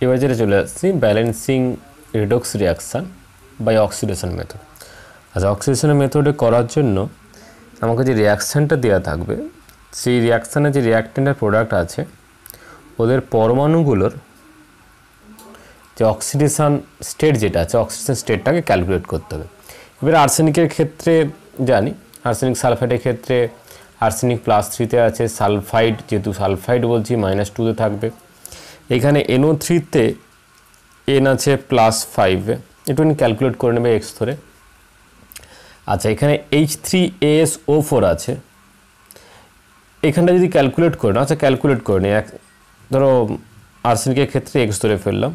এবার যেটা চলে আসছি balancing redox reaction by oxidation method. আচ্ছা, অক্সিডেশনের মেথডে করার জন্য আমাকে যে রিয়াকশানটা দেওয়া থাকবে সেই রিয়াকশানে যে রিয়াক্টেন্টের প্রোডাক্ট আছে ওদের পরমাণুগুলোর যে অক্সিডেশন স্টেট যেটা আছে অক্সিডেশন স্টেটটাকে ক্যালকুলেট করতে হবে। এবার আর্সেনিকের ক্ষেত্রে জানি আর্সেনিক সালফাইডের ক্ষেত্রে আর্সেনিক +3 আছে, সালফাইড যেহেতু সালফাইড বলছি -2 থাকবে। এখানে NO3 N আছে +5, একটুখানি ক্যালকুলেট করে নেবে এক্স ধরে। আচ্ছা, এখানে H3AsO4 আছে, এখানটা যদি ক্যালকুলেট করে না, আচ্ছা ক্যালকুলেট করে নিই, ধরো আর্সেনিকের ক্ষেত্রে এক্স ধরে ফেললাম।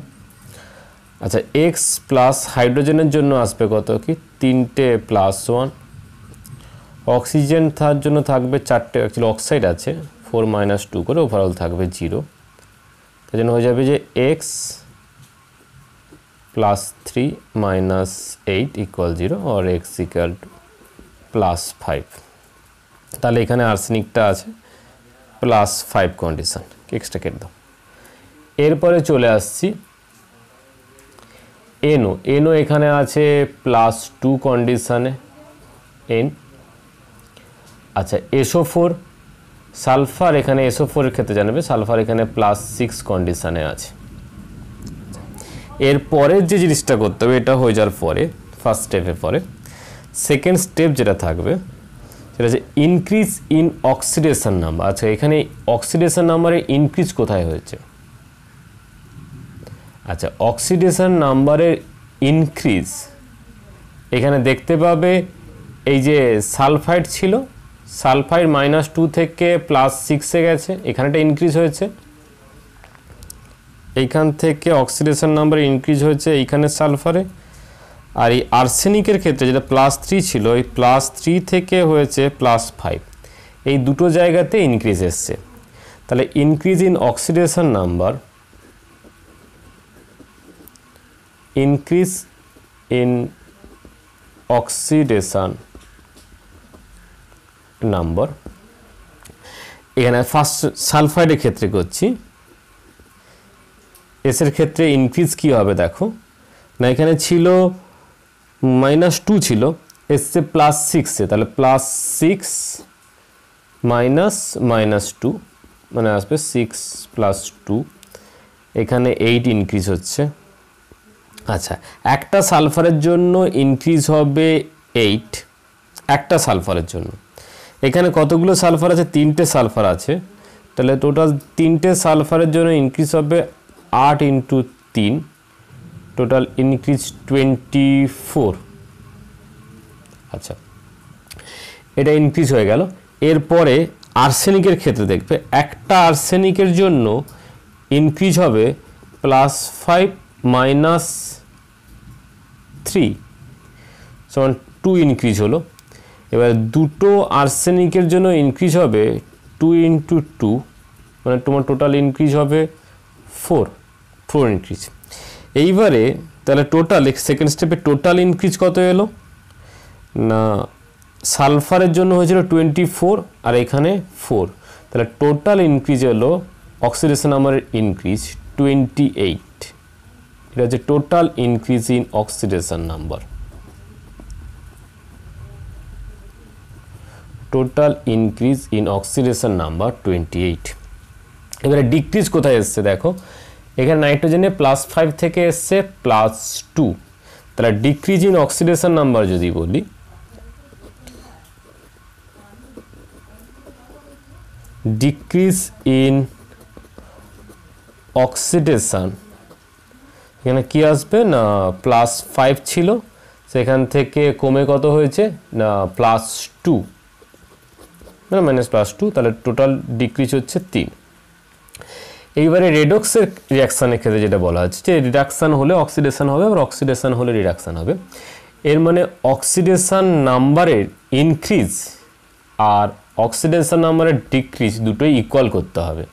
আচ্ছা, এক্স প্লাস হাইড্রোজেনের জন্য আসবে কত কি 3টে +1, অক্সিজেন তার জন্য থাকবে 4টে, অ্যাকচুয়ালি অক্সাইড আছে 4 - 2 করে, ওভারঅল থাকবে 0। তার জন্য হয়ে যাবে যে এক্স +3 - 8 = 0 or x = +5। তাহলে এখানে আর্সেনিকটা আছে +5 কন্ডিশন, এক্সটা কেটে দাও। এরপরে চলে আসছি NO এখানে আছে +2 কন্ডিশনে N। আচ্ছা, SO4 সালফার, এখানে SO4 এর ক্ষেত্রে জানবে সালফার এখানে +6 কন্ডিশনে আছে। এরপরে যে জিনিসটা করতে হবে, এটা হয়ে যাওয়ার পরে ফার্স্ট স্টেপের পরে সেকেন্ড স্টেপ যেটা থাকবে সেটা হচ্ছে ইনক্রিজ ইন অক্সিডেশন নাম্বার। আচ্ছা, এখানে অক্সিডেশন নাম্বারে ইনক্রিজ কোথায় হয়েছে? আচ্ছা, অক্সিডেশন নাম্বারের ইনক্রিজ এখানে দেখতে পাবে, এই যে সালফাইড ছিল, সালফাইড -2 থেকে +6-এ গেছে, এখানেটা ইনক্রিজ হয়েছে, এইখান থেকে অক্সিডেশন নাম্বার ইনক্রিজ হয়েছে এইখানে সালফারে। আর এই আর্সেনিকের ক্ষেত্রে যেটা +3 ছিল, এই +3 থেকে হয়েছে +5, এই দুটো জায়গাতে ইনক্রিজ এসছে। তাহলে increase in oxidation number, increase in oxidation number, এখানে ফার্স্ট সালফাইডের ক্ষেত্রে করছি, এসের ক্ষেত্রে ইনক্রিজ কি হবে দেখো না, এখানে ছিল -2 ছিল, এসছে +6-এ, তাহলে +6 -2 মানে আসবে 6 + 2, এখানে 8 ইনক্রিজ হচ্ছে। আচ্ছা, একটা সালফারের জন্য ইনক্রিজ হবে 8, একটা সালফারের জন্য। এখানে কতগুলো সালফার আছে? 3টে সালফার আছে, তাহলে টোটাল 3টে সালফারের জন্য ইনক্রিজ হবে 8 × 3, টোটাল ইনক্রিজ 24। আচ্ছা, এটা ইনক্রিজ হয়ে গেল। এরপরে আর্সেনিকের ক্ষেত্রে দেখবে একটা আর্সেনিকের জন্য ইনক্রিজ হবে +5 - 3 সমান 2 ইনক্রিজ হলো। এবার দুটো আর্সেনিকের জন্য ইনক্রিজ হবে 2 × 2, মানে তোমার টোটাল ইনক্রিজ হবে 4 ইনক্রিজ। এইবারে তাহলে টোটাল সেকেন্ড স্টেপে টোটাল ইনক্রিজ কত এলো না, সালফারের জন্য হয়েছিল 24 আর এখানে 4, তাহলে টোটাল ইনক্রিজ হলো অক্সিডেশন নাম্বারের ইনক্রিজ 28। এটা হচ্ছে total increase in oxidation number, total increase in oxidation number 28। এবারে ডিক্রিজ কোথায় এসছে দেখো, এখানে নাইট্রোজেনে +5 থেকে এসছে +2, তাহলে ডিক্রিজ ইন অক্সিডেশন নাম্বার যদি বলি, ডিক্রিজ ইন অক্সিডেশন এখানে কি আসবে না, +5 ছিল, সেখান থেকে কমে কত হয়েছে না +2, মানে -2, তাহলে টোটাল ডিক্রিজ হচ্ছে 3। এইবারে রেডক্সের রিয়াকশানের ক্ষেত্রে যেটা বলা হচ্ছে যে রিডাকশান হলে অক্সিডেশন হবে, আবার অক্সিডেশন হলে রিডাকশান হবে। এর মানে অক্সিডেশন নাম্বারের ইনক্রিজ আর অক্সিডেশন নাম্বারের ডিক্রিজ দুটোই ইকুয়াল করতে হবে।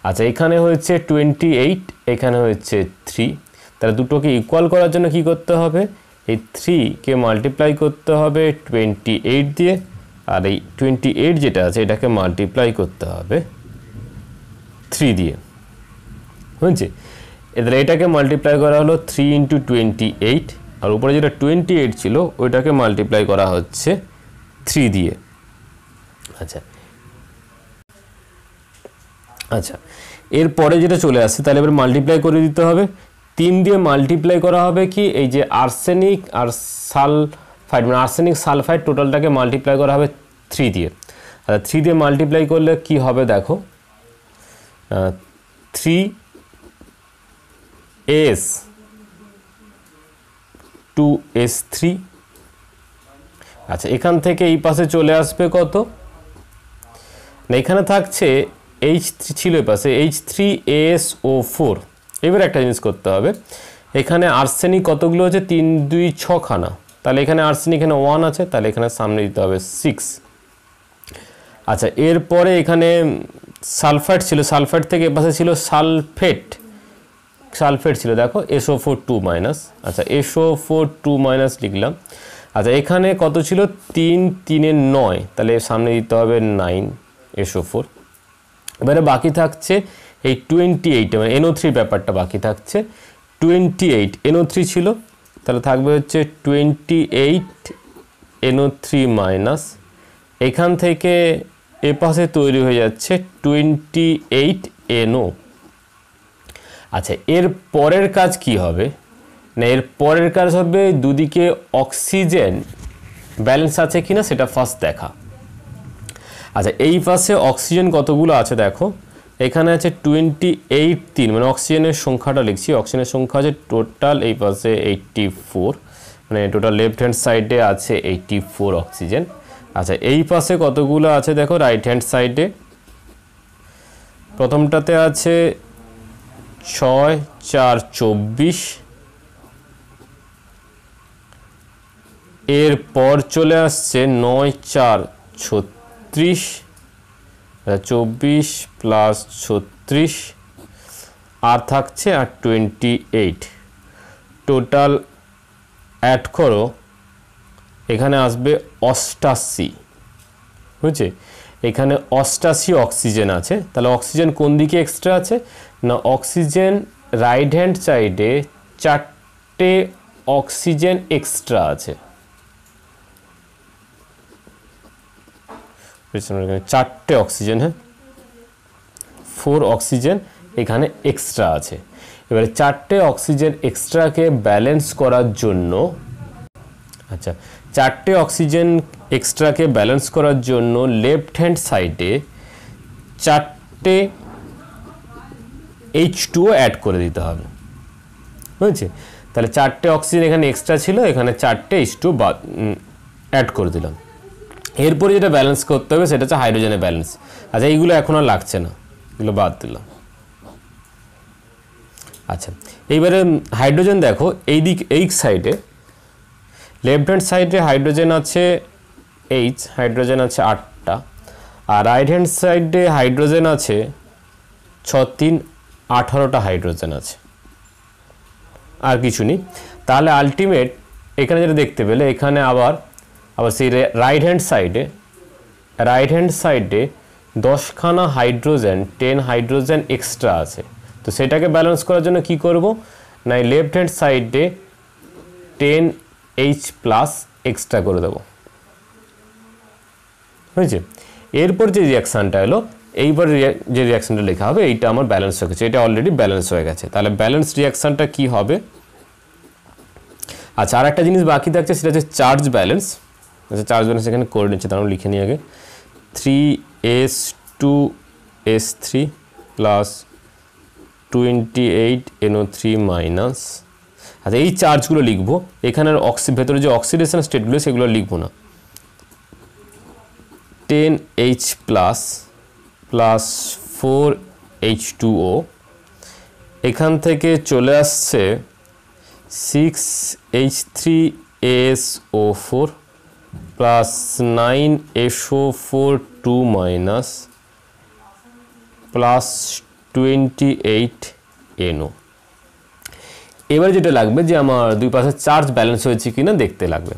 আচ্ছা, এখানে হয়েছে 28, এখানে হয়েছে 3, তাহলে দুটোকে ইকুয়াল করার জন্য কি করতে হবে, এই 3-কে মাল্টিপ্লাই করতে হবে 28 দিয়ে, আর এই 28 যেটা আছে এটাকে মাল্টিপ্লাই করতে হবে 3 দিয়ে, বুঝছি? এদের এটাকে মাল্টিপ্লাই করা হলো 3 ইন্টু 28, আর উপরে যেটা 28 ছিল ওইটাকে মাল্টিপ্লাই করা হচ্ছে 3 দিয়ে। আচ্ছা আচ্ছা, এরপরে যেটা চলে আসছে তাহলে এবার মাল্টিপ্লাই করে দিতে হবে। 3 দিয়ে মাল্টিপ্লাই করা হবে কি এই যে আর্সেনিক আর সালফাইড, মানে আর্সেনিক সালফাইড টোটালটাকে মাল্টিপ্লাই করা হবে 3 দিয়ে। আচ্ছা 3 দিয়ে মাল্টিপ্লাই করলে কি হবে দেখো, 3s 2s3। আচ্ছা এখান থেকে এই পাশে চলে আসবে কত না, এখানে থাকছে H3 ছিল এই পাশে H3AsO4। এবার একটা জিনিস করতে হবে, এখানে আর্সেনিক কতগুলো আছে 3 2 6 খানা, তাহলে এখানে আর্সেনিক এখানে 1 আছে, তাহলে এখানে সামনে দিতে হবে 6। আচ্ছা এরপরে এখানে সালফাইড ছিল, সালফাইড থেকে এ পাশে ছিল সালফেট, সালফেট ছিল দেখো SO4 2 মাইনাস। আচ্ছা SO4 2 মাইনাস লিখলাম। আচ্ছা এখানে কত ছিল 3 3 এর 9, তাহলে সামনে দিতে হবে 9 SO4। এবারে বাকি থাকছে এই 28, মানে NO3 ব্যাপারটা বাকি থাকছে। 28 NO3 ছিল, তাহলে থাকবে হচ্ছে 28 NO3 মাইনাস, এখান থেকে এ পাশে তৈরি হয়ে যাচ্ছে 28 NO। আচ্ছা এর পরের কাজ কি হবে না, এর পরের কাজ হবে দুদিকে অক্সিজেন ব্যালেন্স আছে কিনা সেটা ফার্স্ট দেখা। আচ্ছা এই পাশে অক্সিজেন কতগুলো আছে দেখো, এখানে আছে 28 3, মানে অক্সিজেনের সংখ্যাটা লিখছি, অক্সিজেনের সংখ্যা আছে টোটাল এই পাশে 84, মানে টোটাল লেফট হ্যান্ড সাইডে আছে 84 অক্সিজেন। আচ্ছা এই পাশে কতগুলো আছে দেখো রাইট হ্যান্ড সাইডে, প্রথমটাতে আছে 6 4 24, এরপর চলে আসছে 9 4 36, 24 প্লাস 36, আর থাকছে আর 28। টোটাল অ্যাড করো, এখানে আসবে 88, বুঝছে, এখানে 88 অক্সিজেন আছে। তাহলে অক্সিজেন কোন দিকে এক্সট্রা আছে না, অক্সিজেন রাইট হ্যান্ড সাইডে 4টে অক্সিজেন এক্সট্রা আছে, 4টে অক্সিজেন, হ্যাঁ 4 অক্সিজেন এখানে এক্সট্রা আছে। এবারে 4টে অক্সিজেন এক্সট্রাকে ব্যালেন্স করার জন্য, আচ্ছা 4টে অক্সিজেন এক্সট্রাকে ব্যালেন্স করার জন্য লেফট হ্যান্ড সাইডে 4টে H2O অ্যাড করে দিতে হবে, বুঝছে। তাহলে 4টে অক্সিজেন এখানে এক্সট্রা ছিল, এখানে 4টে H2O অ্যাড করে দিলাম। এরপরে যেটা ব্যালেন্স করতে হবে সেটা হচ্ছে হাইড্রোজেনের ব্যালেন্স। আচ্ছা এইগুলো এখন আর লাগছে না, এগুলো বাদ দিলাম। আচ্ছা এইবারে হাইড্রোজেন দেখো এই দিক, এই সাইডে লেফট হ্যান্ড সাইডে হাইড্রোজেন আছে H, হাইড্রোজেন আছে 8টা, আর রাইট হ্যান্ড সাইডে হাইড্রোজেন আছে 6 3 18টা হাইড্রোজেন আছে, আর কিছু নেই। তাহলে আলটিমেট এখানে যেটা দেখতে পেলে, এখানে আবার সেই রাইট হ্যান্ড সাইডে 10খানা হাইড্রোজেন 10 হাইড্রোজেন এক্সট্রা আছে। তো সেটাকে ব্যালেন্স করার জন্য কি করব না, লেফট হ্যান্ড সাইডে 10H প্লাস এক্সট্রা করে দেবো, বুঝছে। এরপর যে রিয়াকশানটা এলো, এইবার যে রিয়াকশানটা লেখা হবে এইটা আমার ব্যালেন্স হয়ে গেছে, এটা অলরেডি ব্যালেন্স হয়ে গেছে। তাহলে ব্যালেন্স রিয়াকশানটা কি হবে, আচ্ছা আর একটা জিনিস বাকি থাকছে সেটা হচ্ছে চার্জ ব্যালেন্স। আচ্ছা চার্জ ব্যালেন্স এখানে করে নিচ্ছে, তার লিখে নিই আগে 3s2s3 প্লাস 28 NO3 মাইনাস। আচ্ছা এই চার্জগুলো লিখবো, এখানের ভেতরে যে অক্সিডেশন স্টেটগুলো সেগুলো লিখবো না। 10H প্লাস প্লাস 4H2O, এখান থেকে চলে আসছে 6H3AsO4 plus 9SO4 2 minus plus 28 NO। এবার যেটা লাগবে যে আমার দুই পাশে চার্জ ব্যালেন্স হয়েছে কিনা দেখতে লাগবে।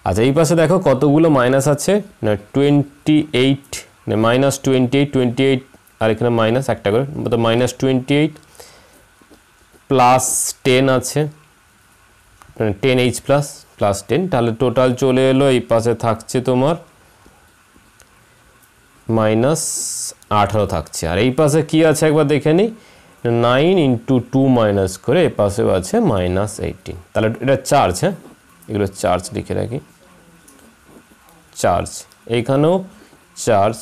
আচ্ছা এই পাশে দেখো কতগুলো মাইনাস আছে না 28, না মাইনাস 28 আর এখানে মাইনাস একটা করে, মতো -28 প্লাস 10 আছে, 10H প্লাস 10, তাহলে টোটাল চলে এলো এই পাশে থাকছে তোমার -18 থাকছে। আর এই পাশে কি আছে একবার দেখে নিই, 9 × 2 মাইনাস করে এই পাশেও আছে -18। তাহলে এটা চার্জ, হ্যাঁ এগুলো চার্জ লিখে রাখি, চার্জ এইখানেও চার্জ।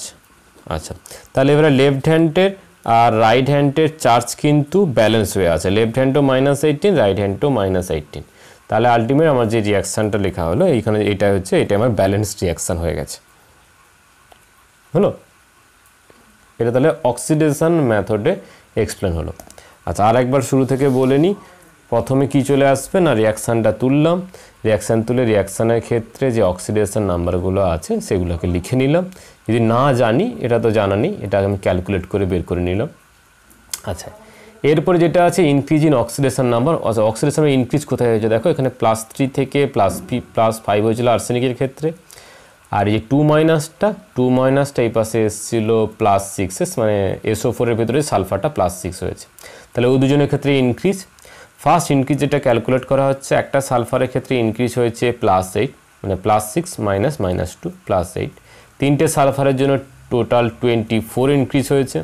আচ্ছা, তাহলে এবারে লেফট হ্যান্ডের আর রাইট হ্যান্ডের চার্জ কিন্তু ব্যালেন্স হয়ে আছে, লেফট হ্যান্ডও -18, রাইট হ্যান্ডও -18। তাহলে আলটিমেট আমার যে রিয়াকশানটা লেখা হলো এইখানে এটা হচ্ছে, এটা আমার ব্যালেন্সড রিয়াকশান হয়ে গেছে, হলো। এটা তাহলে অক্সিডেশন মেথডে এক্সপ্লেন হলো। আচ্ছা, আর একবার শুরু থেকে বলে নিই, প্রথমে কি চলে আসবে না রিয়াকশানটা তুললাম, রিয়াকশান তুলে রিয়াকশানের ক্ষেত্রে যে অক্সিডেশন নাম্বারগুলো আছে সেগুলোকে লিখে নিলাম। যদি না জানি, এটা তো জানা নেই, এটা আমি ক্যালকুলেট করে বের করে নিলাম। আচ্ছা, এরপরে যেটা আছে ইনক্রিজ ইন অক্সিডেশন নাম্বার। আচ্ছা, অক্সিডেশনের ইনক্রিজ কোথায় হয়েছে দেখো, এখানে +3 থেকে +5 হয়েছিল আর্সেনিকের ক্ষেত্রে। আর এই যে 2 মাইনাসটা এই পাশে এসেছিলো +6, মানে SO4 এর ভেতরে সালফারটা +6 হয়েছে। তাহলে ওই দুজনের ক্ষেত্রে ইনক্রিজ, ফার্স্ট ইনক্রিজ যেটা ক্যালকুলেট করা হচ্ছে, একটা সালফারের ক্ষেত্রে ইনক্রিজ হয়েছে +8, মানে +6 -2 +8। তিনটে সালফারের জন্য টোটাল 24 ইনক্রিজ হয়েছে।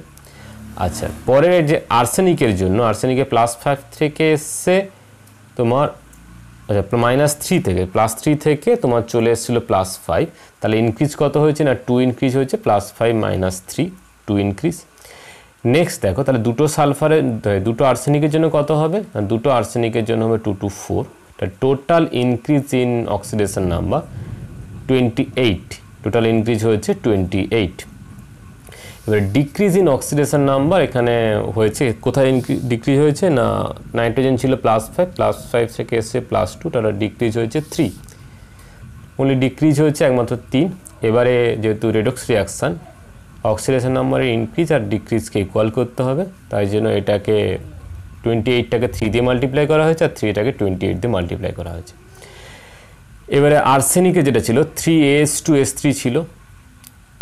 আচ্ছা, পরের যে আর্সেনিকের জন্য, আর্সেনিকের +5 থেকে এসছে তোমার, আচ্ছা +3 থেকে তোমার চলে এসেছিলো +5, তাহলে ইনক্রিজ কত হয়েছে না 2 ইনক্রিজ হয়েছে, +5 - 3 2 ইনক্রিজ। নেক্সট দেখো, তাহলে দুটো আর্সেনিকের জন্য কত হবে, দুটো আর্সেনিকের জন্য হবে 2 to 4, total increase in oxidation number 28, total increase হয়েছে 28। এবার ডিক্রিজ ইন অক্সিডেশন নাম্বার এখানে হয়েছে, কোথায় ডিক্রিজ হয়েছে না, নাইট্রোজেন ছিল +5 থেকে এসে +2, তাহলে ডিক্রিজ হয়েছে 3, ওনলি ডিক্রিজ হয়েছে একমাত্র 3। এবারে যেহেতু রেডক্স রিয়াকশান, অক্সিডেশন নাম্বারের ইনক্রিজ আর ডিক্রিজকে ইকুয়াল করতে হবে, তাই জন্য এটাকে 28টাকে 3 দিয়ে মাল্টিপ্লাই করা হয়েছে, আর 3টাকে 28 দিয়ে মাল্টিপ্লাই করা হয়েছে। এবারে আর্সেনিকে যেটা ছিল 3As2S3 ছিল,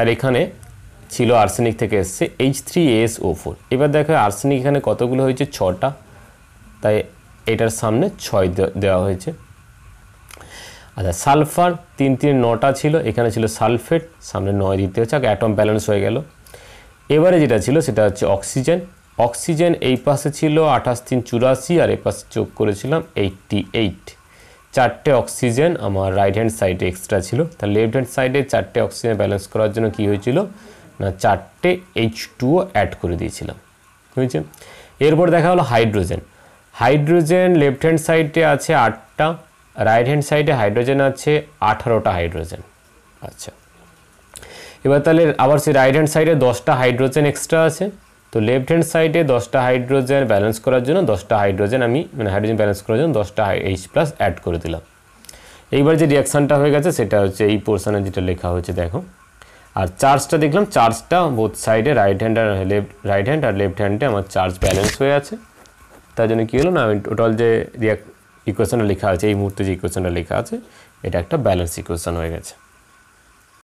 আর এখানে ছিল আর্সেনিক থেকে এসছে H3AsO4। এবার দেখো আর্সেনিক এখানে কতগুলো হয়েছে, 6টা, তাই এটার সামনে 6 দেওয়া হয়েছে। আচ্ছা, সালফার 3 9টা ছিল, এখানে ছিল সালফেট, সামনে 9 দিতে হচ্ছে, অ্যাটম ব্যালেন্স হয়ে গেল। এবারে যেটা ছিল সেটা হচ্ছে অক্সিজেন। অক্সিজেন এই পাশে ছিল 28 3 84, আর এই পাশে যোগ করেছিলাম 88। 4টে অক্সিজেন আমার রাইট হ্যান্ড সাইডে এক্সট্রা ছিল, তাহলে লেফট হ্যান্ড সাইডে 4টে অক্সিজেন ব্যালেন্স করার জন্য কি হয়েছিল না 4টে H2O অ্যাড করে দিয়েছিলাম, বুঝেছে। এরপর দেখা হলো হাইড্রোজেন। হাইড্রোজেন লেফট হ্যান্ড সাইডে আছে 8টা, রাইট হ্যান্ড সাইডে হাইড্রোজেন আছে 18টা হাইড্রোজেন। আচ্ছা, এবার তাহলে আবার সেই রাইট হ্যান্ড সাইডে 10টা হাইড্রোজেন এক্সট্রা আছে, তো লেফট হ্যান্ড সাইডে 10টা হাইড্রোজেন ব্যালেন্স করার জন্য 10টা হাইড্রোজেন আমি, মানে হাইড্রোজেন ব্যালেন্স করার জন্য 10টা H+ অ্যাড করে দিলাম। এইবার যে রিয়াকশানটা হয়ে গেছে সেটা হচ্ছে এই পোর্শনে যেটা লেখা হয়েছে দেখো। আর চার্জটা দেখলাম, চার্জটা বোথ সাইডে রাইট হ্যান্ড আর লেফট হ্যান্ডে আমার চার্জ ব্যালেন্স হয়ে আছে। তার জন্য কী হলো না, আমি টোটাল যে ইকুয়েশনটা লেখা আছে এই মুহূর্তে, যে ইকুয়েশনটা লেখা আছে এটা একটা ব্যালেন্স ইকুয়েশন হয়ে গেছে।